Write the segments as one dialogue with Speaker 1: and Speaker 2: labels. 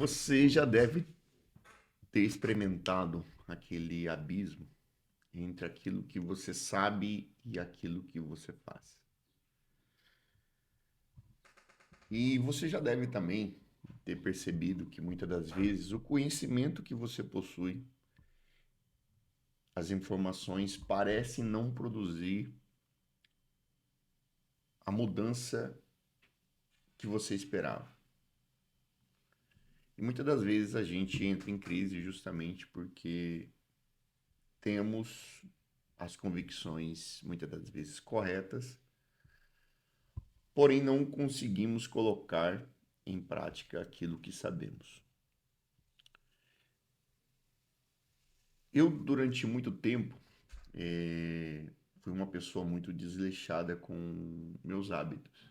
Speaker 1: Você já deve ter experimentado aquele abismo entre aquilo que você sabe e aquilo que você faz. E você já deve também ter percebido que muitas das vezes o conhecimento que você possui, as informações parecem não produzir a mudança que você esperava. E muitas das vezes a gente entra em crise justamente porque temos as convicções, muitas das vezes corretas, porém não conseguimos colocar em prática aquilo que sabemos. Eu, durante muito tempo, fui uma pessoa muito desleixada com meus hábitos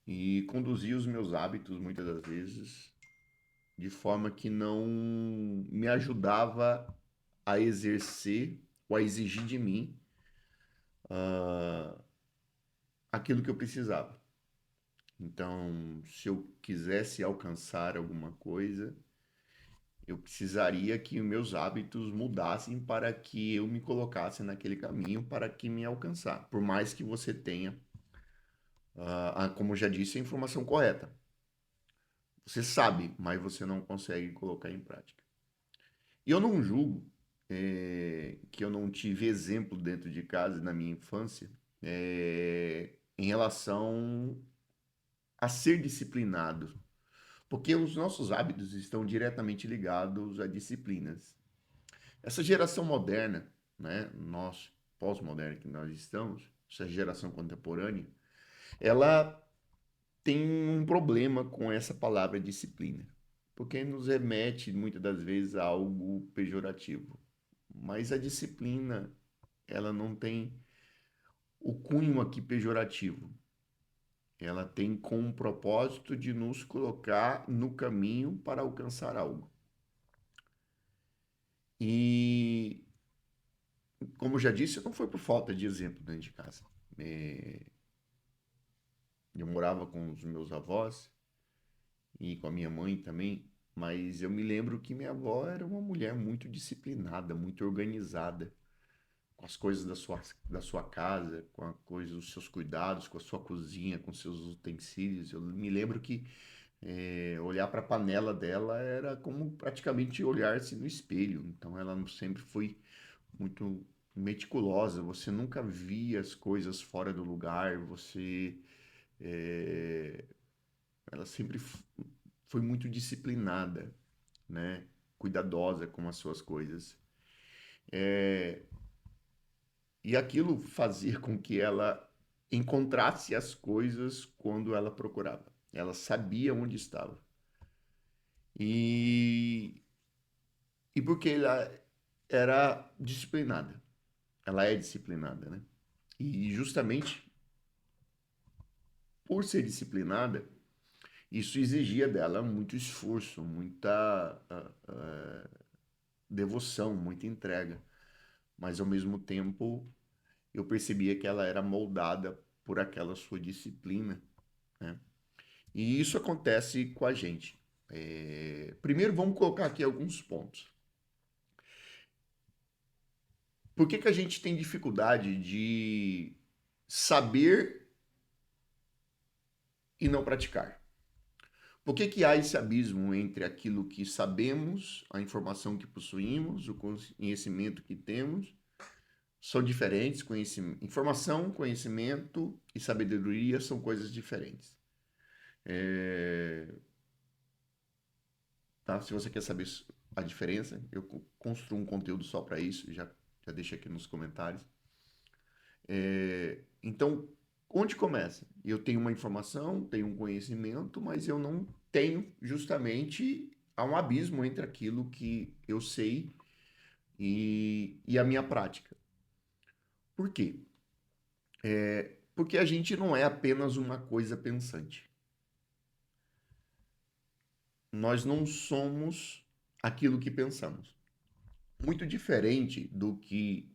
Speaker 1: e conduzi os meus hábitos muitas das vezes de forma que não me ajudava a exercer ou a exigir de mim aquilo que eu precisava. Então, se eu quisesse alcançar alguma coisa, eu precisaria que os meus hábitos mudassem para que eu me colocasse naquele caminho para que me alcançar. Por mais que você tenha, como eu já disse, a informação correta. Você sabe, mas você não consegue colocar em prática. E eu não julgo que eu não tive exemplo dentro de casa na minha infância em relação a ser disciplinado. Porque os nossos hábitos estão diretamente ligados a disciplinas. Essa geração moderna, né, nós, pós-moderna que nós estamos, essa geração contemporânea, ela tem um problema com essa palavra disciplina, porque nos remete muitas das vezes a algo pejorativo. Mas a disciplina, ela não tem o cunho aqui pejorativo. Ela tem com o propósito de nos colocar no caminho para alcançar algo. E, como eu já disse, não foi por falta de exemplo dentro de casa. É, eu morava com os meus avós e com a minha mãe também, mas eu me lembro que minha avó era uma mulher muito disciplinada, muito organizada, com as coisas da sua casa, com a coisa, os seus cuidados, com a sua cozinha, com seus utensílios. Eu me lembro que olhar para a panela dela era como praticamente olhar-se no espelho. Então ela sempre foi muito meticulosa, você nunca via as coisas fora do lugar, é, ela sempre foi muito disciplinada, né? Cuidadosa com as suas coisas. E aquilo fazia com que ela encontrasse as coisas quando ela procurava. Ela sabia onde estava. E, e porque ela era disciplinada. Ela é disciplinada, né? E justamente por ser disciplinada, isso exigia dela muito esforço, muita devoção, muita entrega. Mas ao mesmo tempo, eu percebia que ela era moldada por aquela sua disciplina, né? E isso acontece com a gente. Primeiro, vamos colocar aqui alguns pontos. Por que que a gente tem dificuldade de saber e não praticar? Por que que há esse abismo entre aquilo que sabemos, a informação que possuímos, o conhecimento que temos, são diferentes, informação, conhecimento e sabedoria são coisas diferentes. É, tá? Se você quer saber a diferença, eu construo um conteúdo só para isso, já deixa aqui nos comentários. Então, onde começa? Eu tenho uma informação, tenho um conhecimento, mas eu não tenho justamente há um abismo entre aquilo que eu sei e a minha prática. Por quê? Porque a gente não é apenas uma coisa pensante. Nós não somos aquilo que pensamos. Muito diferente do que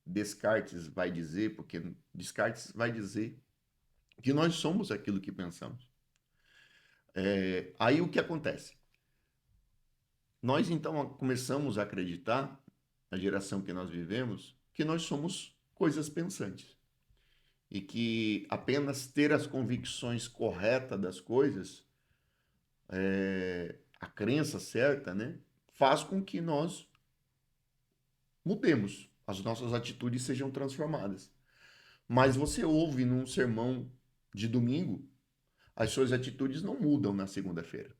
Speaker 1: Descartes vai dizer, porque Descartes vai dizer que nós somos aquilo que pensamos. Aí o que acontece? Nós então começamos a acreditar, a geração que nós vivemos, que nós somos coisas pensantes e que apenas ter as convicções corretas das coisas, a crença certa, né, faz com que nós mudemos, as nossas atitudes sejam transformadas. Mas você ouve num sermão de domingo, as suas atitudes não mudam na segunda-feira.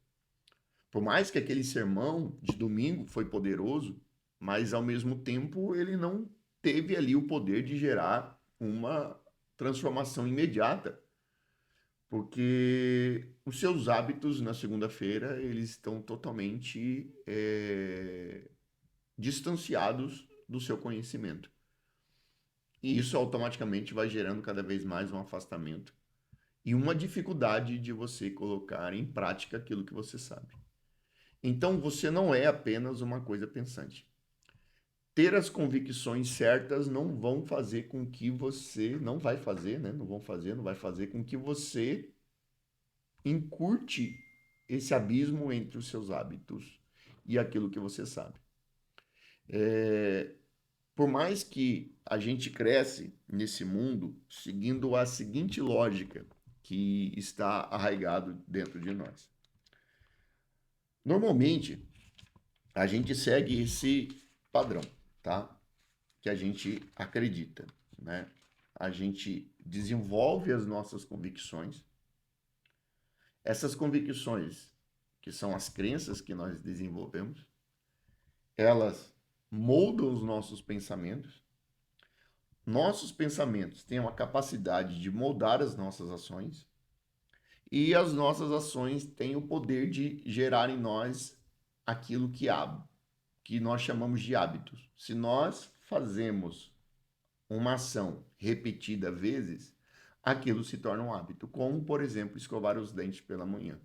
Speaker 1: Por mais que aquele sermão de domingo foi poderoso, mas ao mesmo tempo ele não teve ali o poder de gerar uma transformação imediata, porque os seus hábitos na segunda-feira eles estão totalmente distanciados do seu conhecimento. E isso automaticamente vai gerando cada vez mais um afastamento e uma dificuldade de você colocar em prática aquilo que você sabe. Então você não é apenas uma coisa pensante. Ter as convicções certas não vão fazer com que você, não vai fazer, né? Não vai fazer com que você encurte esse abismo entre os seus hábitos e aquilo que você sabe. Por mais que a gente cresce nesse mundo seguindo a seguinte lógica que está arraigado dentro de nós. Normalmente, a gente segue esse padrão, tá? Que a gente acredita, né? A gente desenvolve as nossas convicções. Essas convicções, que são as crenças que nós desenvolvemos, elas moldam os nossos pensamentos. Nossos pensamentos têm uma capacidade de moldar as nossas ações. E as nossas ações têm o poder de gerar em nós aquilo que nós chamamos de hábitos. Se nós fazemos uma ação repetida vezes, aquilo se torna um hábito, como, por exemplo, escovar os dentes pela manhã.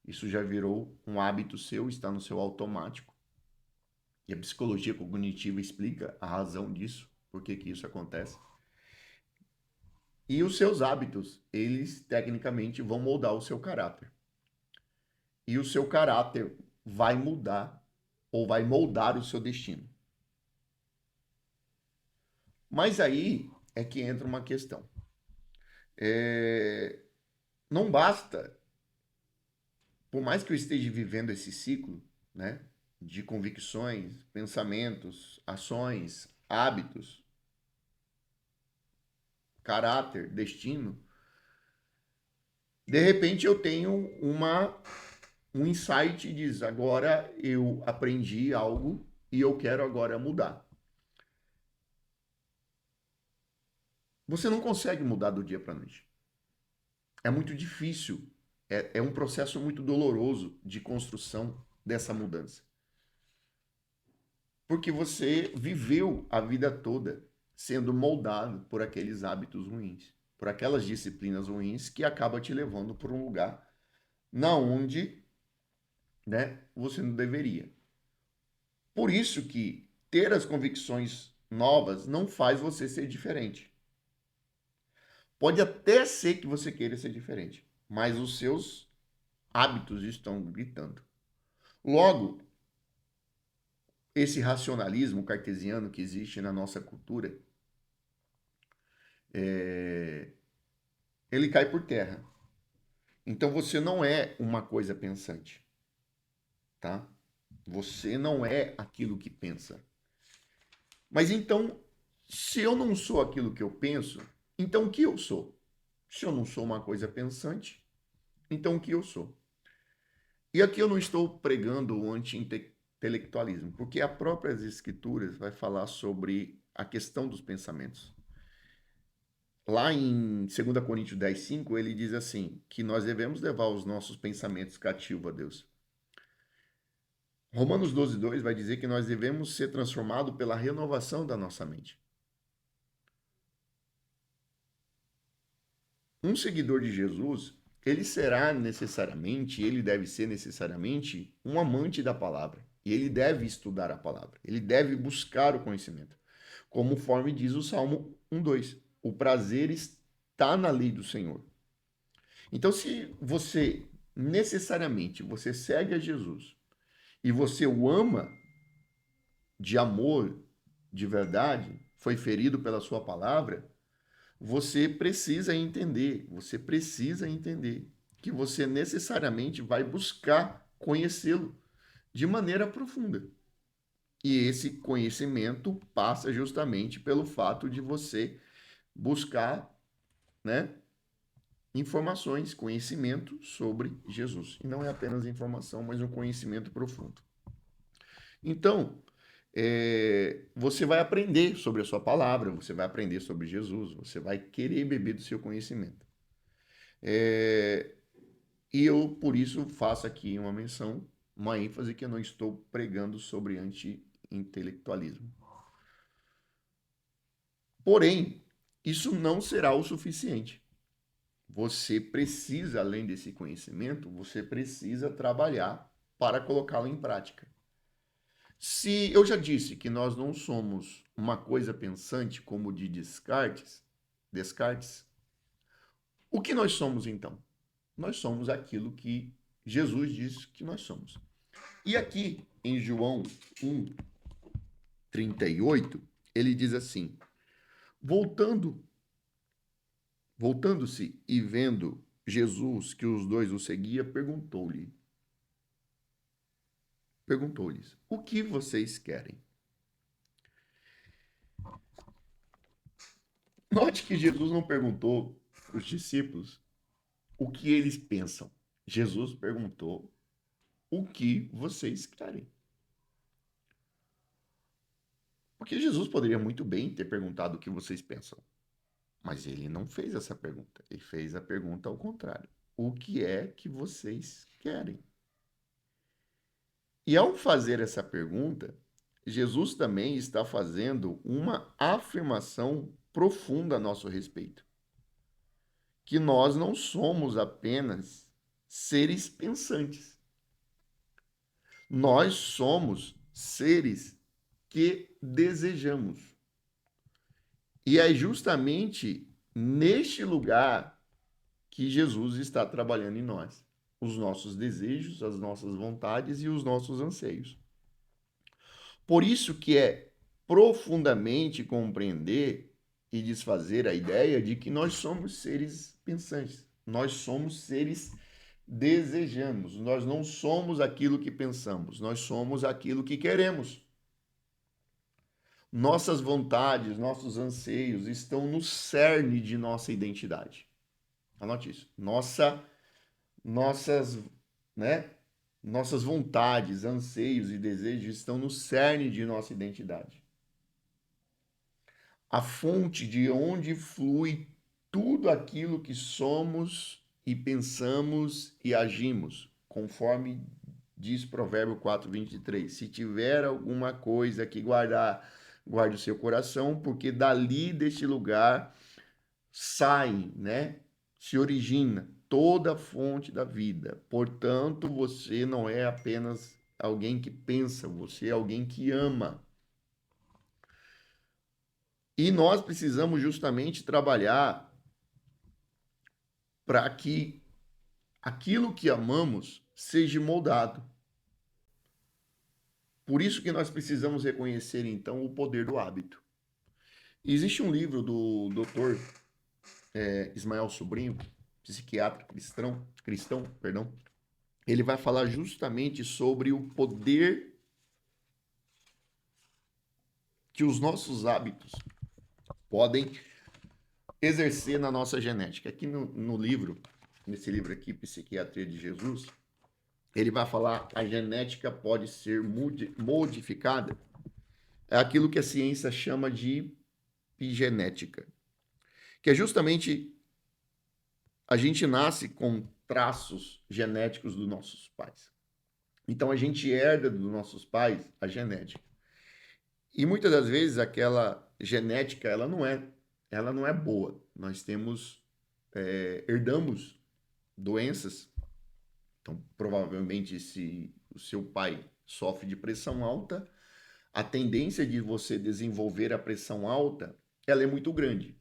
Speaker 1: Isso já virou um hábito seu, está no seu automático. E a psicologia cognitiva explica a razão disso, por que isso acontece. E os seus hábitos, eles tecnicamente vão moldar o seu caráter. E o seu caráter vai mudar ou vai moldar o seu destino. Mas aí é que entra uma questão. Não basta, por mais que eu esteja vivendo esse ciclo, né, de convicções, pensamentos, ações, hábitos, caráter, destino, de repente eu tenho um insight e diz, agora eu aprendi algo e eu quero agora mudar. Você não consegue mudar do dia para a noite. É muito difícil, é um processo muito doloroso de construção dessa mudança. Porque você viveu a vida toda sendo moldado por aqueles hábitos ruins, por aquelas disciplinas ruins que acaba te levando para um lugar na onde, né, você não deveria. Por isso que ter as convicções novas não faz você ser diferente. Pode até ser que você queira ser diferente, mas os seus hábitos estão gritando. Logo, esse racionalismo cartesiano que existe na nossa cultura, ele cai por terra. Então você não é uma coisa pensante, tá? Você não é aquilo que pensa. Mas então, se eu não sou aquilo que eu penso, então o que eu sou? Se eu não sou uma coisa pensante, então o que eu sou? E aqui eu não estou pregando o anti-intelectualismo, porque as próprias escrituras vai falar sobre a questão dos pensamentos. Lá em 2 Coríntios 10:5, ele diz assim, que nós devemos levar os nossos pensamentos cativos a Deus. Romanos 12:2 vai dizer que nós devemos ser transformados pela renovação da nossa mente. Um seguidor de Jesus, ele deve ser necessariamente um amante da palavra. E ele deve estudar a palavra. Ele deve buscar o conhecimento. Conforme diz o Salmo 1:2. O prazer está na lei do Senhor. Então, se você necessariamente você segue a Jesus e você o ama de amor, de verdade, foi ferido pela sua palavra, você precisa entender que você necessariamente vai buscar conhecê-lo de maneira profunda. E esse conhecimento passa justamente pelo fato de você buscar, né, informações, conhecimento sobre Jesus. E não é apenas informação, mas um conhecimento profundo. Então, você vai aprender sobre a sua palavra, você vai aprender sobre Jesus, você vai querer beber do seu conhecimento. E eu, por isso, faço aqui uma menção, uma ênfase que eu não estou pregando sobre anti-intelectualismo. Porém, isso não será o suficiente. Você precisa, além desse conhecimento, você precisa trabalhar para colocá-lo em prática. Se eu já disse que nós não somos uma coisa pensante como de Descartes, o que nós somos então? Nós somos aquilo que Jesus disse que nós somos. E aqui em João 1:38, ele diz assim: voltando-se e vendo Jesus que os dois o seguia, perguntou-lhes: o que vocês querem? Note que Jesus não perguntou para os discípulos o que eles pensam. Jesus perguntou: o que vocês querem? Porque Jesus poderia muito bem ter perguntado o que vocês pensam. Mas ele não fez essa pergunta. Ele fez a pergunta ao contrário: o que é que vocês querem? E ao fazer essa pergunta, Jesus também está fazendo uma afirmação profunda a nosso respeito. Que nós não somos apenas seres pensantes. Nós somos seres que desejamos. E é justamente neste lugar que Jesus está trabalhando em nós. Os nossos desejos, as nossas vontades e os nossos anseios. Por isso que é profundamente compreender e desfazer a ideia de que nós somos seres pensantes. Nós somos seres desejamos. Nós não somos aquilo que pensamos, nós somos aquilo que queremos. Nossas vontades, nossos anseios estão no cerne de nossa identidade. Anote isso. Nossas, né? Nossas vontades, anseios e desejos estão no cerne de nossa identidade. A fonte de onde flui tudo aquilo que somos e pensamos e agimos, conforme diz Provérbio 4:23. Se tiver alguma coisa que guardar, guarde o seu coração, porque dali deste lugar sai, né? Se origina toda a fonte da vida. Portanto, você não é apenas alguém que pensa, você é alguém que ama. E nós precisamos justamente trabalhar para que aquilo que amamos seja moldado. Por isso que nós precisamos reconhecer, então, o poder do hábito. Existe um livro do Dr. Ismael Sobrinho, psiquiatra cristão, ele vai falar justamente sobre o poder que os nossos hábitos podem exercer na nossa genética. Aqui no livro, nesse livro aqui, Psiquiatria de Jesus, ele vai falar que a genética pode ser modificada. É aquilo que a ciência chama de epigenética, que é justamente a gente nasce com traços genéticos dos nossos pais. Então a gente herda dos nossos pais a genética. E muitas das vezes aquela genética ela não é boa. Nós temos herdamos doenças. Então provavelmente se o seu pai sofre de pressão alta, a tendência de você desenvolver a pressão alta ela é muito grande.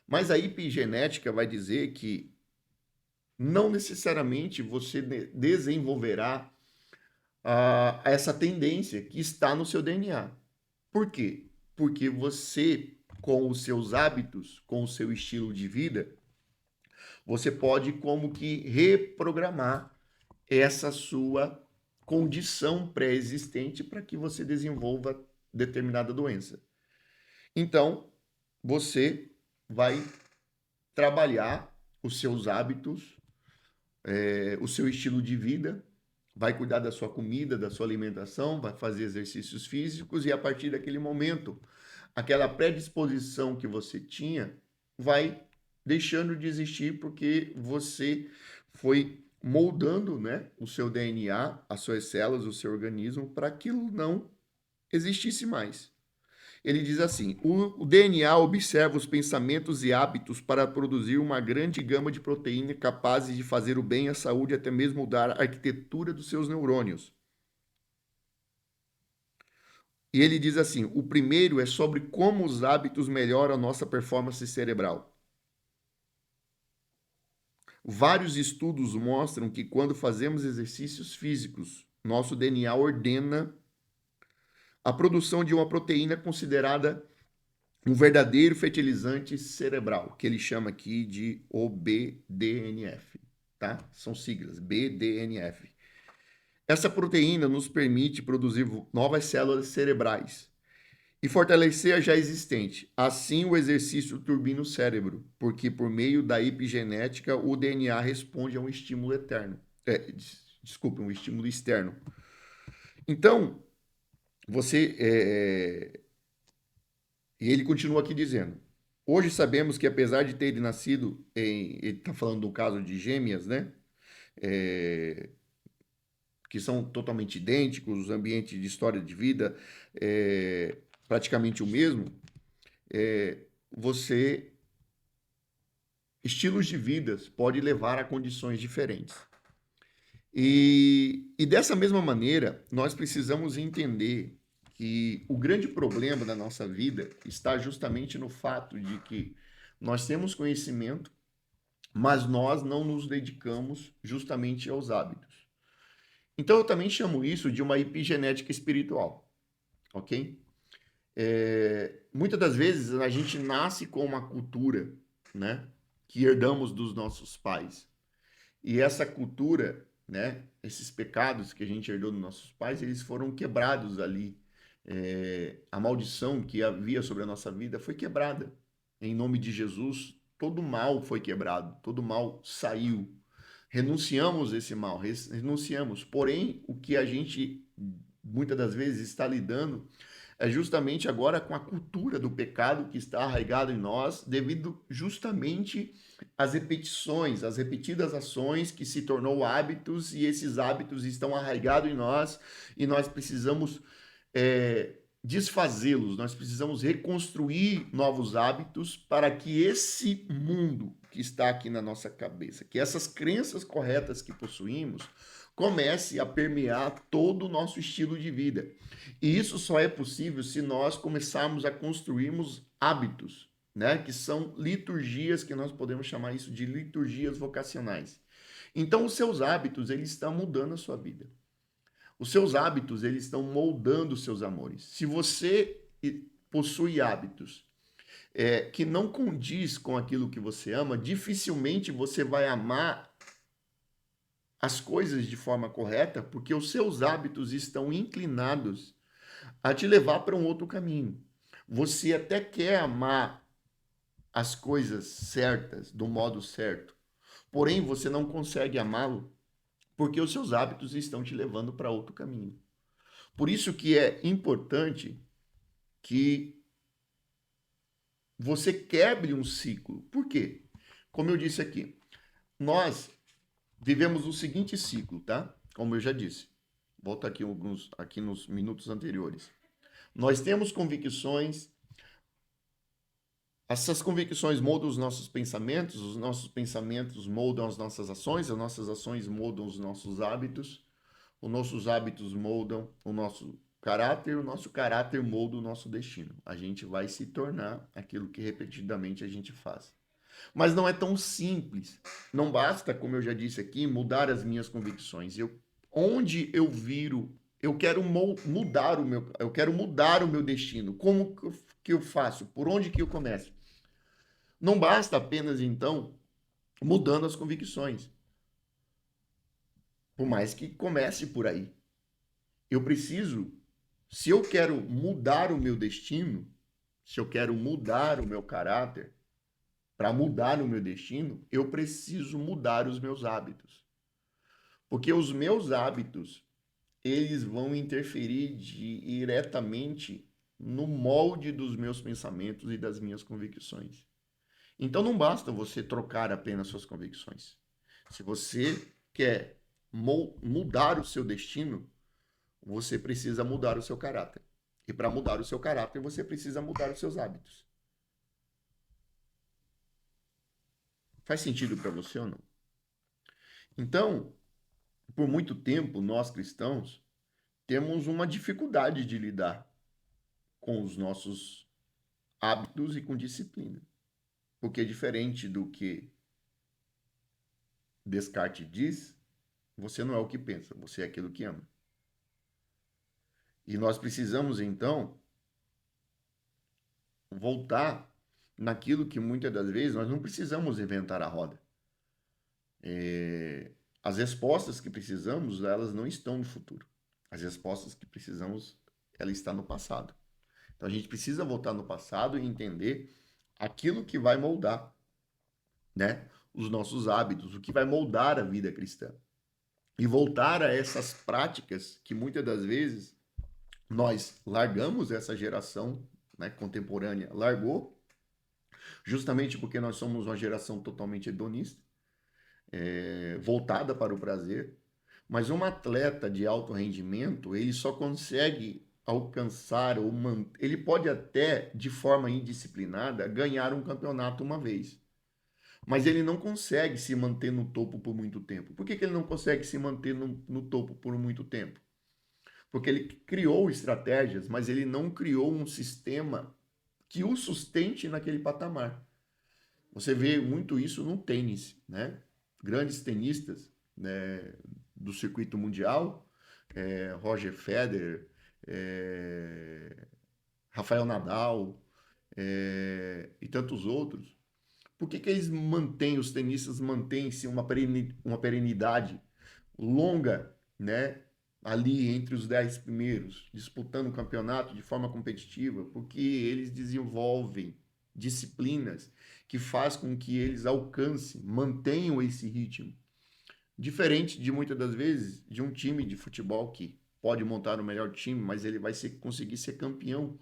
Speaker 1: Mas a epigenética vai dizer que não necessariamente você desenvolverá essa tendência que está no seu DNA. Por quê? Porque você, com os seus hábitos, com o seu estilo de vida, você pode como que reprogramar essa sua condição pré-existente para que você desenvolva determinada doença. Então, você vai trabalhar os seus hábitos, o seu estilo de vida, vai cuidar da sua comida, da sua alimentação, vai fazer exercícios físicos e a partir daquele momento, aquela predisposição que você tinha vai deixando de existir porque você foi moldando, né, o seu DNA, as suas células, o seu organismo para aquilo não existisse mais. Ele diz assim: o DNA observa os pensamentos e hábitos para produzir uma grande gama de proteínas capazes de fazer o bem à saúde e até mesmo mudar a arquitetura dos seus neurônios. E ele diz assim: o primeiro é sobre como os hábitos melhoram a nossa performance cerebral. Vários estudos mostram que quando fazemos exercícios físicos, nosso DNA ordena a produção de uma proteína considerada um verdadeiro fertilizante cerebral, que ele chama aqui de OBDNF, tá? São siglas, BDNF. Essa proteína nos permite produzir novas células cerebrais e fortalecer a já existente. Assim, o exercício turbina o cérebro, porque por meio da epigenética, o DNA responde a um estímulo eterno. Desculpe, um estímulo externo. Então, você e ele continua aqui dizendo: hoje sabemos que apesar de terem nascido ele está falando do caso de gêmeas, né? É, que são totalmente idênticos, os ambientes de história de vida praticamente o mesmo, você estilos de vidas pode levar a condições diferentes. E dessa mesma maneira, nós precisamos entender que o grande problema da nossa vida está justamente no fato de que nós temos conhecimento, mas nós não nos dedicamos justamente aos hábitos. Então, eu também chamo isso de uma epigenética espiritual, ok? Muitas das vezes a gente nasce com uma cultura, né, que herdamos dos nossos pais. E essa cultura, né, esses pecados que a gente herdou dos nossos pais, eles foram quebrados ali. A maldição que havia sobre a nossa vida foi quebrada. Em nome de Jesus, todo mal foi quebrado, todo mal saiu. Renunciamos esse mal, renunciamos. Porém, o que a gente muitas das vezes está lidando é justamente agora com a cultura do pecado que está arraigado em nós, devido justamente às repetições, às repetidas ações que se tornou hábitos e esses hábitos estão arraigados em nós e nós precisamos desfazê-los, nós precisamos reconstruir novos hábitos para que esse mundo que está aqui na nossa cabeça, que essas crenças corretas que possuímos, comece a permear todo o nosso estilo de vida. E isso só é possível se nós começarmos a construirmos hábitos, né? Que são liturgias, que nós podemos chamar isso de liturgias vocacionais. Então, os seus hábitos, eles estão mudando a sua vida. Os seus hábitos, eles estão moldando os seus amores. Se você possui hábitos que não condiz com aquilo que você ama, dificilmente você vai amar as coisas de forma correta, porque os seus hábitos estão inclinados a te levar para um outro caminho. Você até quer amar as coisas certas, do modo certo, porém você não consegue amá-lo porque os seus hábitos estão te levando para outro caminho. Por isso que é importante que você quebre um ciclo. Por quê? Como eu disse aqui, nós vivemos o seguinte ciclo, tá? Como eu já disse. Volto aqui nos minutos anteriores. Nós temos convicções, essas convicções moldam os nossos pensamentos moldam as nossas ações moldam os nossos hábitos, os nossos hábitos moldam o nosso caráter molda o nosso destino. A gente vai se tornar aquilo que repetidamente a gente faz. Mas não é tão simples. Não basta, como eu já disse aqui, mudar as minhas convicções. Onde eu viro, eu quero eu quero mudar o meu destino. Como que eu faço? Por onde que eu começo? Não basta apenas então mudando as convicções. Por mais que comece por aí. Eu preciso, se eu quero mudar o meu destino, se eu quero mudar o meu caráter, para mudar o meu destino, eu preciso mudar os meus hábitos. Porque os meus hábitos, eles vão interferir diretamente no molde dos meus pensamentos e das minhas convicções. Então não basta você trocar apenas suas convicções. Se você quer mudar o seu destino, você precisa mudar o seu caráter. E para mudar o seu caráter, você precisa mudar os seus hábitos. Faz sentido para você ou não? Então, por muito tempo, nós cristãos temos uma dificuldade de lidar com os nossos hábitos e com disciplina. Porque diferente do que Descartes diz, você não é o que pensa, você é aquilo que ama. E nós precisamos, então, voltar naquilo que muitas das vezes nós não precisamos inventar a roda. As respostas que precisamos, elas não estão no futuro. As respostas que precisamos, ela está no passado. Então a gente precisa voltar no passado e entender aquilo que vai moldar, né, os nossos hábitos, o que vai moldar a vida cristã. E voltar a essas práticas que muitas das vezes nós largamos, essa geração, né, contemporânea largou, justamente porque nós somos uma geração totalmente hedonista, voltada para o prazer. Mas um atleta de alto rendimento, ele só consegue alcançar ou manter, ele pode até, de forma indisciplinada, ganhar um campeonato uma vez. Mas ele não consegue se manter no topo por muito tempo. Por que ele não consegue se manter no topo por muito tempo? Porque ele criou estratégias, mas ele não criou um sistema que o sustente naquele patamar. Você vê muito isso no tênis, né? Grandes tenistas, né, do circuito mundial, Roger Federer, Rafael Nadal, e tantos outros. Por que eles mantêm, os tenistas mantêm-se uma perenidade longa, né? Ali entre os 10 primeiros, disputando o campeonato de forma competitiva, porque eles desenvolvem disciplinas que faz com que eles alcancem, mantenham esse ritmo. Diferente de muitas das vezes de um time de futebol que pode montar o melhor time, mas ele vai conseguir ser campeão,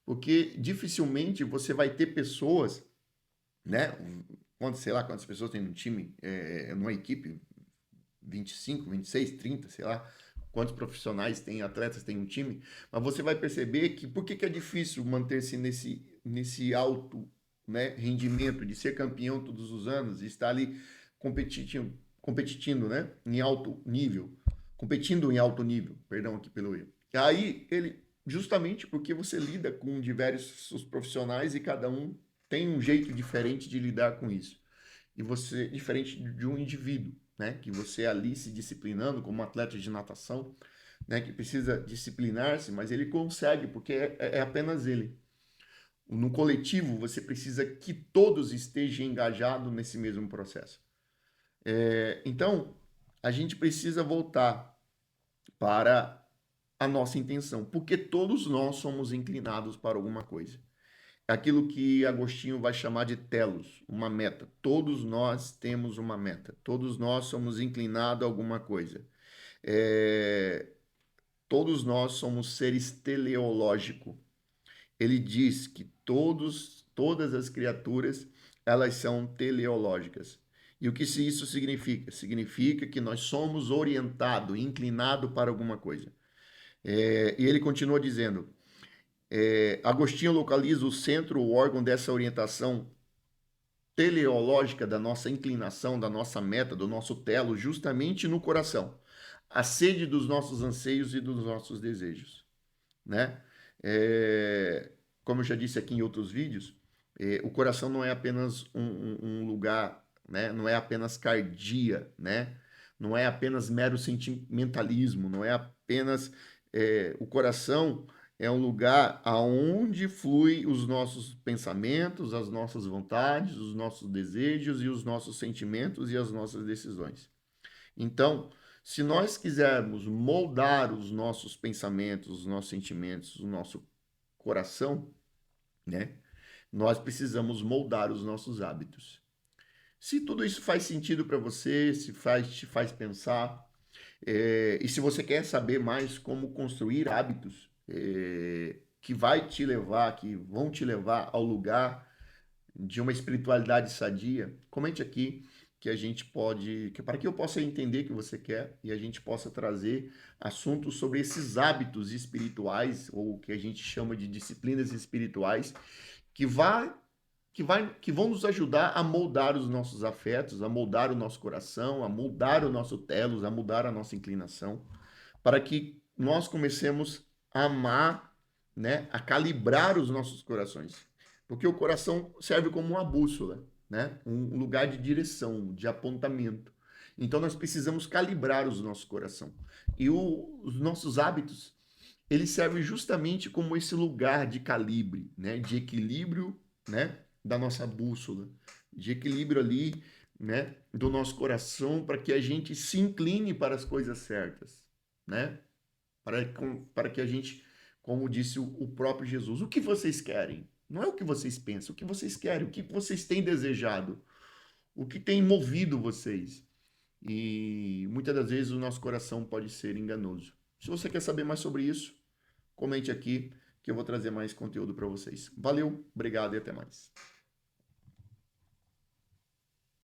Speaker 1: porque dificilmente você vai ter pessoas, né? Sei lá quantas pessoas tem no time, numa equipe, 25, 26, 30, sei lá, quantos profissionais tem, atletas tem um time, mas você vai perceber que por que é difícil manter-se nesse alto, né, rendimento, de ser campeão todos os anos, e estar ali competindo, né, em alto nível, competindo em alto nível, perdão aqui pelo erro. Aí ele, justamente porque você lida com diversos profissionais e cada um tem um jeito diferente de lidar com isso. E você, diferente de um indivíduo, né, que você ali se disciplinando como atleta de natação, né, que precisa disciplinar-se, mas ele consegue, porque é apenas ele. No coletivo, você precisa que todos estejam engajados nesse mesmo processo. Então, a gente precisa voltar para a nossa intenção, porque todos nós somos inclinados para alguma coisa. Aquilo que Agostinho vai chamar de telos, uma meta. Todos nós temos uma meta. Todos nós somos inclinados a alguma coisa. É, todos nós somos seres teleológicos. Ele diz que todas as criaturas, elas são teleológicas. E o que isso significa? Significa que nós somos orientados, inclinados para alguma coisa. E ele continua dizendo, Agostinho localiza o centro, o órgão dessa orientação teleológica da nossa inclinação, da nossa meta, do nosso telo, justamente no coração. A sede dos nossos anseios e dos nossos desejos, né? Como eu já disse aqui em outros vídeos, O coração não é apenas um lugar, né? Não é apenas cardia, né? Não é apenas mero sentimentalismo, não é apenas o coração é um lugar aonde flui os nossos pensamentos, as nossas vontades, os nossos desejos e os nossos sentimentos e as nossas decisões. Então, se nós quisermos moldar os nossos pensamentos, os nossos sentimentos, o nosso coração, né? Nós precisamos moldar os nossos hábitos. Se tudo isso faz sentido para você, se te faz pensar, e se você quer saber mais como construir hábitos que vai te levar, que vão te levar ao lugar de uma espiritualidade sadia, comente aqui que a gente pode, que para que eu possa entender que você quer e a gente possa trazer assuntos sobre esses hábitos espirituais ou o que a gente chama de disciplinas espirituais que vai que vão nos ajudar a moldar os nossos afetos, a moldar o nosso coração, a moldar o nosso telos, a mudar a nossa inclinação, para que nós comecemos a amar, né, a calibrar os nossos corações. Porque o coração serve como uma bússola, né, um lugar de direção, de apontamento. Então nós precisamos calibrar os nossos coração. E os nossos hábitos, eles servem justamente como esse lugar de calibre, né, de equilíbrio, né, da nossa bússola, de equilíbrio ali, né, do nosso coração para que a gente se incline para as coisas certas, né? Para que a gente, como disse o próprio Jesus, o que vocês querem? Não é o que vocês pensam, o que vocês querem, o que vocês têm desejado, o que tem movido vocês. E muitas das vezes o nosso coração pode ser enganoso. Se você quer saber mais sobre isso, comente aqui que eu vou trazer mais conteúdo para vocês. Valeu, obrigado e até mais.